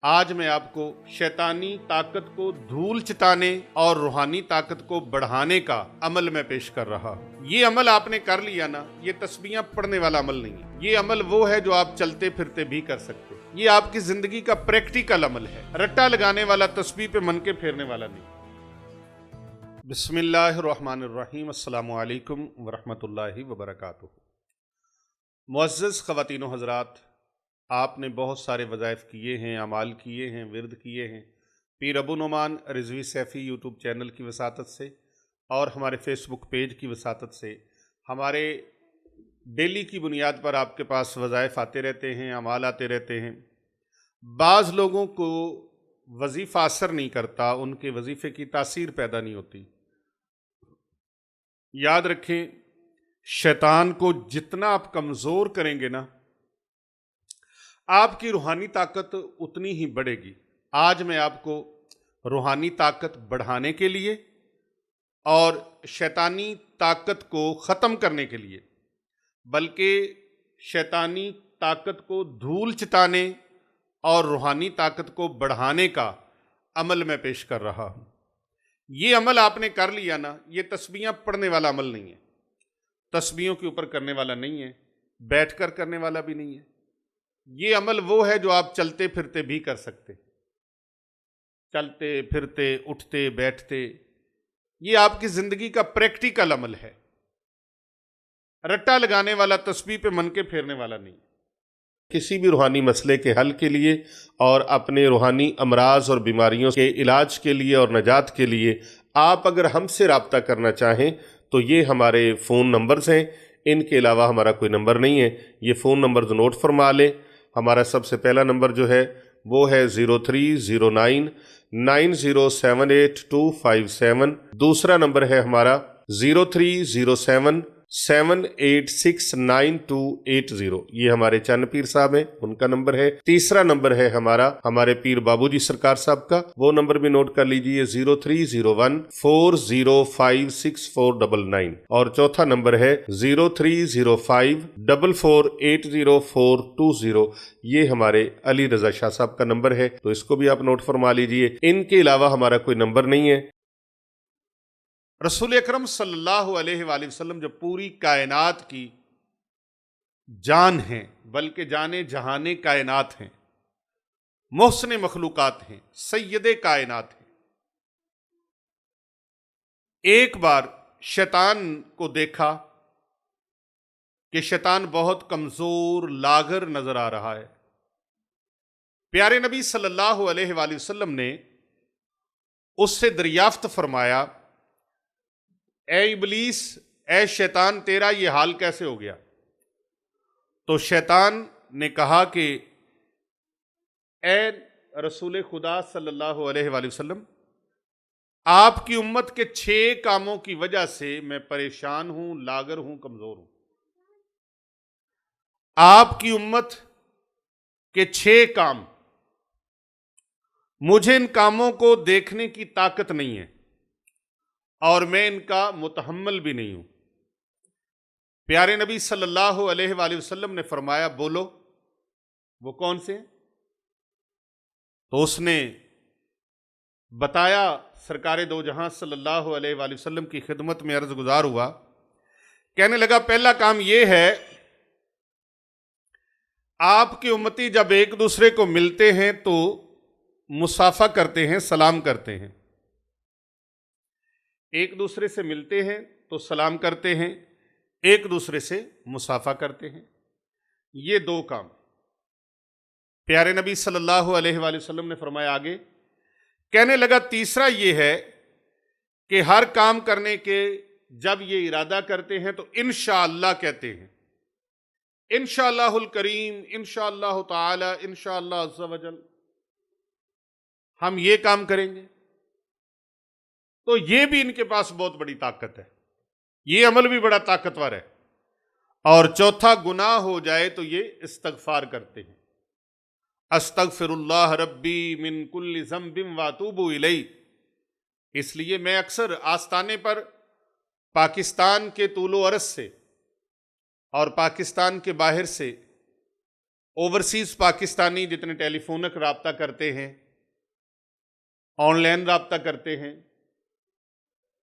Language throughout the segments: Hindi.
आज मैं आपको शैतानी ताकत को धूल चिताने और रूहानी ताकत को बढ़ाने का अमल मैं पेश कर रहा हूँ। ये अमल आपने कर लिया ना, ये तस्बीहां पढ़ने वाला अमल नहीं है। ये अमल वो है जो आप चलते फिरते भी कर सकते हैं। ये आपकी जिंदगी का प्रैक्टिकल अमल है, रट्टा लगाने वाला, तस्बीह पे मन के फेरने वाला नहीं। बिस्मिल्लाहिर्रहमानिर्रहीम, अस्सलामु अलैकुम वरहमतुल्लाहि वबरकातुहू। मुअज़्ज़ज़ ख़वातीन व हज़रात, आपने बहुत सारे वज़ाइफ किए हैं, अमाल किए हैं, विर्द किए हैं पीर अबू नुमान रिज़वी सैफ़ी यूट्यूब चैनल की वसातत से और हमारे फेसबुक पेज की वसातत से। हमारे डेली की बुनियाद पर आपके पास वज़ाइफ आते रहते हैं, अमाल आते रहते हैं। बाज़ लोगों को वजीफ़ा असर नहीं करता, उनके वजीफ़े की तासीर पैदा नहीं होती। याद रखें, शैतान को जितना आप कमज़ोर करेंगे ना, आपकी रूहानी ताकत उतनी ही बढ़ेगी। आज मैं आपको रूहानी ताकत बढ़ाने के लिए और शैतानी ताकत को ख़त्म करने के लिए, बल्कि शैतानी ताकत को धूल चिताने और रूहानी ताकत को बढ़ाने का अमल मैं पेश कर रहा हूँ। ये अमल आपने कर लिया ना, ये तस्बीहां पढ़ने वाला अमल नहीं है, तस्बीहों के ऊपर करने वाला नहीं है, बैठकर करने वाला भी नहीं है। ये अमल वो है जो आप चलते फिरते भी कर सकते, चलते फिरते, उठते बैठते। ये आपकी जिंदगी का प्रैक्टिकल अमल है, रट्टा लगाने वाला, तस्बीह पे मन के फेरने वाला नहीं। किसी भी रूहानी मसले के हल के लिए और अपने रूहानी अमराज और बीमारियों के इलाज के लिए और नजात के लिए आप अगर हमसे रब्ता करना चाहें तो ये हमारे फ़ोन नंबर्स हैं। इनके अलावा हमारा कोई नंबर नहीं है। ये फ़ोन नंबर नोट फरमा लें। हमारा सबसे पहला नंबर जो है वो है 03099078 दूसरा नंबर है हमारा 0307786980। ये हमारे चन्न पीर साहब हैं, उनका नंबर है। तीसरा नंबर है हमारा हमारे पीर बाबूजी सरकार साहब का, वो नंबर भी नोट कर लीजिए 0301405649। और चौथा नंबर है 0305448040। ये हमारे अली रजा शाह साहब का नंबर है, तो इसको भी आप नोट फरमा लीजिए। इनके अलावा हमारा कोई नंबर नहीं है। रसूल अकरम सल्लल्लाहु अलैहि वसल्लम जो पूरी कायनात की जान हैं, बल्कि जाने जहाने कायनात हैं, मोहसिन मखलूकात हैं, सैयदे कायनात हैं। एक बार शैतान को देखा कि शैतान बहुत कमजोर, लागर नजर आ रहा है। प्यारे नबी सल्लल्लाहु अलैहि वसल्लम ने उससे दरियाफ्त फरमाया, ए इबलीस, ए शैतान, तेरा ये हाल कैसे हो गया? तो शैतान ने कहा कि ए रसूल खुदा सल्लल्लाहु अलैहि वसल्लम, आपकी उम्मत के 6 कामों की वजह से मैं परेशान हूं, लागर हूं, कमजोर हूं। आपकी उम्मत के 6 काम, मुझे इन कामों को देखने की ताकत नहीं है और मैं इनका मुतहम्मल भी नहीं हूं। प्यारे नबी सल्लल्लाहु अलैहि वसल्लम ने फरमाया, बोलो वो कौन से हैं? तो उसने बताया। सरकारे दो जहां सल्लल्लाहु अलैहि वसल्लम की खिदमत में अर्ज गुजार हुआ, कहने लगा, पहला काम यह है, आपके उम्मती जब एक दूसरे को मिलते हैं तो मुसाफा करते हैं, सलाम करते हैं। एक दूसरे से मिलते हैं तो सलाम करते हैं, एक दूसरे से मुसाफा करते हैं। ये 2 काम प्यारे नबी सल्लल्लाहु अलैहि वसल्लम ने फरमाया। आगे कहने लगा, तीसरा ये है कि हर काम करने के जब ये इरादा करते हैं तो इंशाअल्लाह कहते हैं, इंशाअल्लाहुल करीम, इंशाअल्लाह ताला, इंशाअल्लाह अज़्ज़ा वजल, हम ये काम करेंगे। तो ये भी इनके पास बहुत बड़ी ताकत है, ये अमल भी बड़ा ताकतवर है। और चौथा, गुनाह हो जाए तो ये इस्तगफार करते हैं, अस्तगफिरुल्लाह रब्बी मिन कुल्लि ज़ंबिन व अतूबु इलैह। इसलिए मैं अक्सर आस्ताने पर पाकिस्तान के तूलो अरज से और पाकिस्तान के बाहर से ओवरसीज पाकिस्तानी जितने टेलीफोनक राब्ता करते हैं, ऑनलाइन राब्ता करते हैं,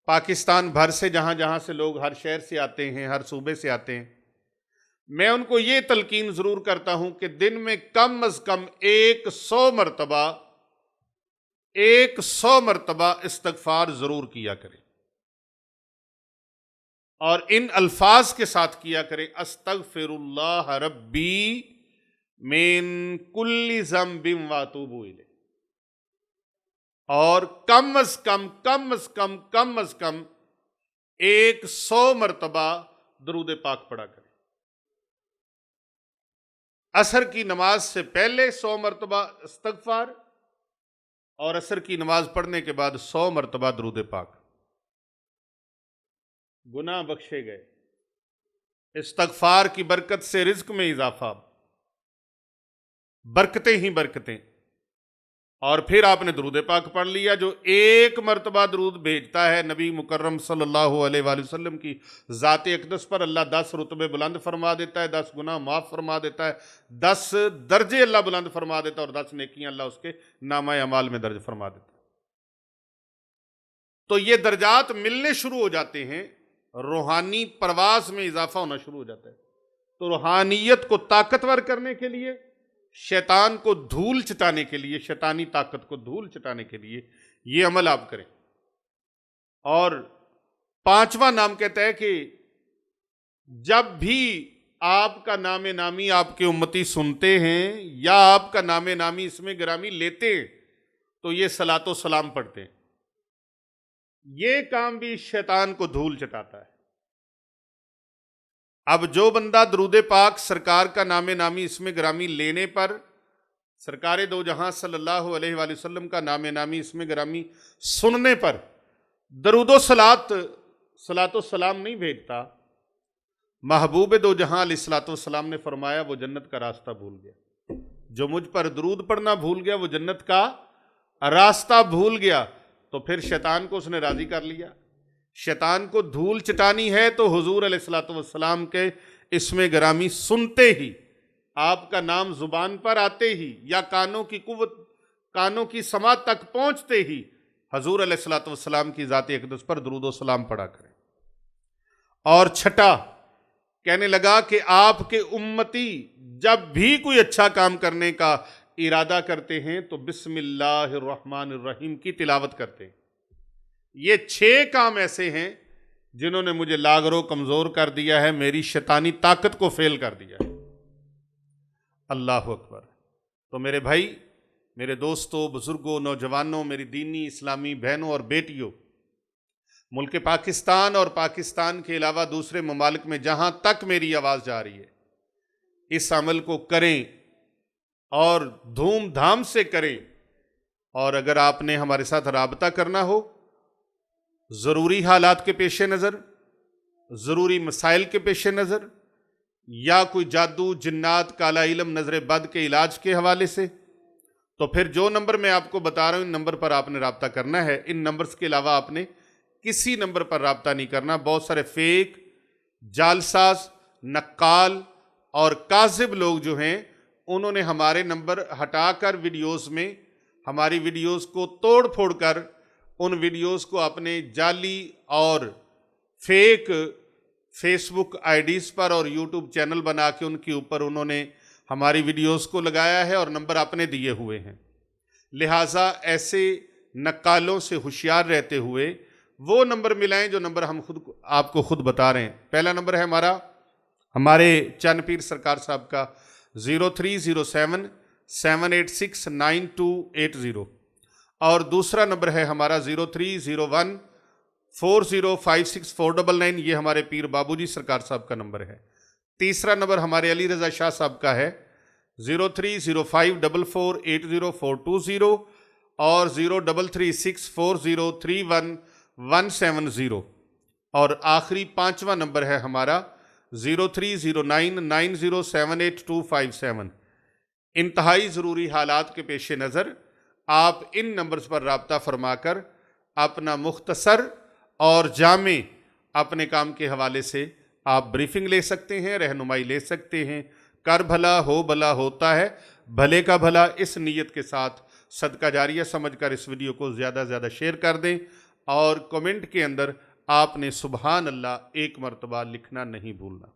पाकिस्तान भर से जहां जहां से लोग हर शहर से आते हैं, हर सूबे से आते हैं, मैं उनको ये तलकीन जरूर करता हूं कि दिन में कम अज कम 100 मरतबा इस्तगफार जरूर किया करें, और इन अल्फाज के साथ किया करें, अस्तगफिरुल्लाह रब्बी मिन कुल्ली ज़म्बिन व अतूबु इलैह। और कम अज कम 100 मरतबा दरूद पाक पढ़ा करें। असर की नमाज से पहले 100 मरतबा इस्तगफार, और असर की नमाज पढ़ने के बाद 100 मरतबा दरूद पाक। गुनाह बख्शे गए। इस्तगफार की बरकत से रिज्क में इजाफा, बरकतें ही बरकतें। और फिर आपने दरूद पाक पढ़ लिया। जो एक मरतबा दरूद भेजता है नबी मुकर्रम सल्लल्लाहु अलैहि वसल्लम की ज़ात अक़दस पर, अल्लाह 10 रुतबे बुलंद फरमा देता है, 10 गुनाह माफ़ फरमा देता है, 10 दर्जे अल्लाह बुलंद फरमा देता है, और 10 नेकियां अल्लाह उसके नामा अमाल में दर्ज फरमा देता है। तो ये दर्जात मिलने शुरू हो जाते हैं, रूहानी परवास में इजाफा होना शुरू हो जाता है। तो रूहानियत को ताकतवर करने के लिए, शैतान को धूल चटाने के लिए, शैतानी ताकत को धूल चटाने के लिए ये अमल आप करें। और 5वां नाम कहता है कि जब भी आपका नामे नामी आपके उम्मती सुनते हैं या आपका नामे नामी इसमें गिरामी लेते हैं, तो ये सलातो सलाम पढ़ते हैं। ये काम भी शैतान को धूल चटाता है। अब जो बंदा दरूद पाक सरकार का नामे नामी इसमें ग्रामी लेने पर, सरकार दो जहां सल्लल्लाहु अलैहि वसल्लम का नामे नामी इसमें ग्रामी सुनने पर दरूदो सलातो सलाम नहीं भेजता, महबूब दो जहां अलैहिस्सलातो सलाम ने फरमाया वो जन्नत का रास्ता भूल गया। जो मुझ पर दरूद पढ़ना भूल गया वो जन्नत का रास्ता भूल गया। तो फिर शैतान को उसने राजी कर लिया। शैतान को धूल चटानी है तो हुजूर अलैहिस्सलातु वस्सलाम के इसमें गिरामी सुनते ही, आपका नाम जुबान पर आते ही, या कानों की कुव्वत, कानों की समात तक पहुंचते ही हुजूर अलैहिस्सलातु वस्सलाम की ज़ात अक़दस पर दरूद सलाम पढ़ा करें। और छठा कहने लगा कि आपके उम्मती जब भी कोई अच्छा काम करने का इरादा करते हैं तो बिस्मिल्लाहिर्रहमानिर्रहीम की तिलावत करते हैं। ये 6 काम ऐसे हैं जिन्होंने मुझे लागरो कमजोर कर दिया है, मेरी शैतानी ताकत को फेल कर दिया है। अल्लाह अकबर। तो मेरे भाई, मेरे दोस्तों, बुजुर्गों, नौजवानों, मेरी दीनी इस्लामी बहनों और बेटियों, मुल्क पाकिस्तान और पाकिस्तान के अलावा दूसरे ममालिक में जहां तक मेरी आवाज़ जा रही है, इस अमल को करें और धूमधाम से करें। और अगर आपने हमारे साथ राबता करना हो, ज़रूरी हालात के पेश नज़र, ज़रूरी मसाइल के पेश नज़र, या कोई जादू जिन्नात काला इल्म नज़र बद के इलाज के हवाले से, तो फिर जो नंबर मैं आपको बता रहा हूँ इन नंबर पर आपने राब्ता करना है। इन नंबर्स के अलावा आपने किसी नंबर पर राब्ता नहीं करना। बहुत सारे फेक, जालसाज, नक्काल और काजिब लोग जो हैं, उन्होंने हमारे नंबर हटाकर वीडियोस में हमारी वीडियोस को तोड़ फोड़ कर उन वीडियोस को अपने जाली और फेक फेसबुक आईडीज़ पर और यूट्यूब चैनल बना के उनके ऊपर उन्होंने हमारी वीडियोस को लगाया है और नंबर अपने दिए हुए हैं। लिहाजा ऐसे नक्कालों से होशियार रहते हुए वो नंबर मिलाएं जो नंबर हम खुद आपको खुद बता रहे हैं। पहला नंबर है हमारे चंद पीर सरकार साहब का 0307 786 9280, और दूसरा नंबर है हमारा 0301 4056 499, ये हमारे पीर बाबूजी सरकार साहब का नंबर है। तीसरा नंबर हमारे अली रज़ा शाह साहब का है 0305 4480420 और 0336 4031170, और आखिरी 5वां नंबर है हमारा 0309 9078 इंतहाई ज़रूरी हालात के पेश नज़र आप इन नंबर्स पर राब्ता फरमाकर अपना मुख्तसर और जामे अपने काम के हवाले से आप ब्रीफिंग ले सकते हैं, रहनुमाई ले सकते हैं, कर भला हो भला होता है, भले का भला, इस नीयत के साथ सदका जारिया समझकर इस वीडियो को ज़्यादा से ज़्यादा शेयर कर दें और कमेंट के अंदर आपने सुबहान अल्लाह एक मरतबा लिखना नहीं भूलना।